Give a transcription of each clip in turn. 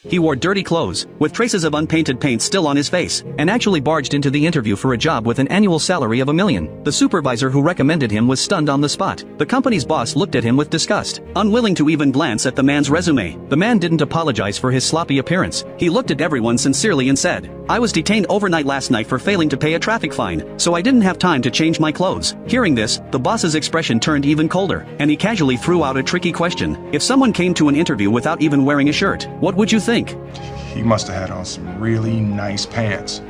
He wore dirty clothes, with traces of unpainted paint still on his face, and actually barged into the interview for a job with an annual salary of $1 million. The supervisor who recommended him was stunned on the spot. The company's boss looked at him with disgust, unwilling to even glance at the man's resume. The man didn't apologize for his sloppy appearance. He looked at everyone sincerely and said, "I was detained overnight last night for failing to pay a traffic fine, so I didn't have time to change my clothes." Hearing this, the boss's expression turned even colder, and he casually threw out a tricky question. If someone came to an interview without even wearing a shirt, what would you think? He must have had on some really nice pants.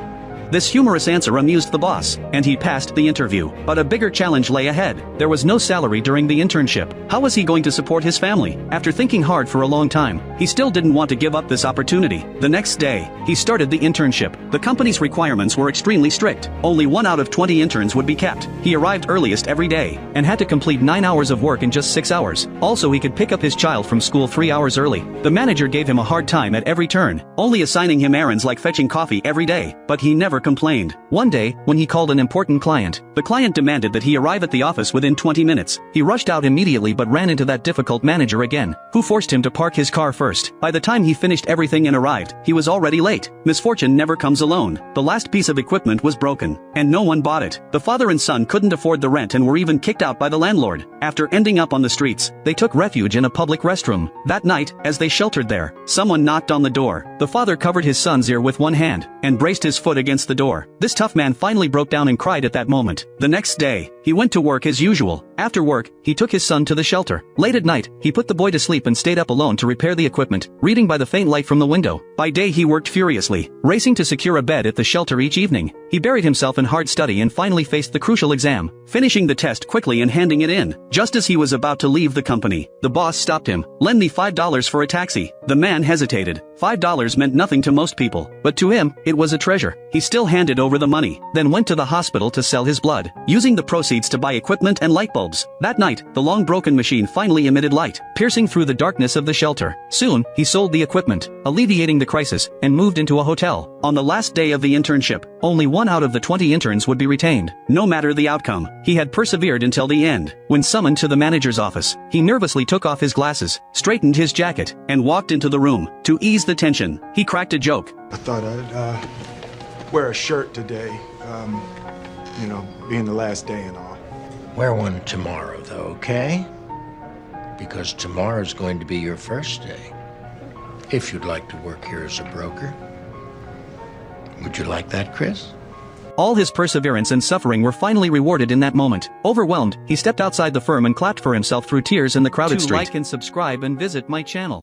This humorous answer amused the boss, and he passed the interview. But a bigger challenge lay ahead. There was no salary during the internship. How was he going to support his family? After thinking hard for a long time, he still didn't want to give up this opportunity. The next day, he started the internship. The company's requirements were extremely strict. Only 1 out of 20 interns would be kept. He arrived earliest every day, and had to complete 9 hours of work in just 6 hours. Also, he could pick up his child from school 3 hours early. The manager gave him a hard time at every turn, only assigning him errands like fetching coffee every day, but he never complained. One day, when he called an important client, the client demanded that he arrive at the office within 20 minutes. He rushed out immediately but ran into that difficult manager again, who forced him to park his car first. By the time he finished everything and arrived, he was already late. Misfortune never comes alone. The last piece of equipment was broken, and no one bought it. The father and son couldn't afford the rent and were even kicked out by the landlord. After ending up on the streets, they took refuge in a public restroom. That night, as they sheltered there, someone knocked on the door. The father covered his son's ear with one hand, and braced his foot against the door. This tough man finally broke down and cried at that moment. The next day, he went to work as usual. After work, he took his son to the shelter. Late at night, he put the boy to sleep and stayed up alone to repair the equipment, reading by the faint light from the window. By day he worked furiously, racing to secure a bed at the shelter each evening. He buried himself in hard study and finally faced the crucial exam, finishing the test quickly and handing it in. Just as he was about to leave the company, the boss stopped him. "Lend me $5 for a taxi." The man hesitated. $5 meant nothing to most people, but to him, it was a treasure. He still handed over the money, then went to the hospital to sell his blood, using the proceeds to buy equipment and light bulbs. That night, the long broken machine finally emitted light, piercing through the darkness of the shelter. Soon, he sold the equipment, alleviating the crisis, and moved into a hotel. On the last day of the internship, only 1 out of the 20 interns would be retained. No matter the outcome, he had persevered until the end. When summoned to the manager's office, he nervously took off his glasses, straightened his jacket, and walked into the room. To ease the tension, he cracked a joke. I thought I'd, wear a shirt today, being the last day and all. Wear one tomorrow, though, okay? Because tomorrow's going to be your first day. If you'd like to work here as a broker. Would you like that, Chris? All his perseverance and suffering were finally rewarded in that moment. Overwhelmed, he stepped outside the firm and clapped for himself through tears in the crowded street. Like and subscribe and visit my channel.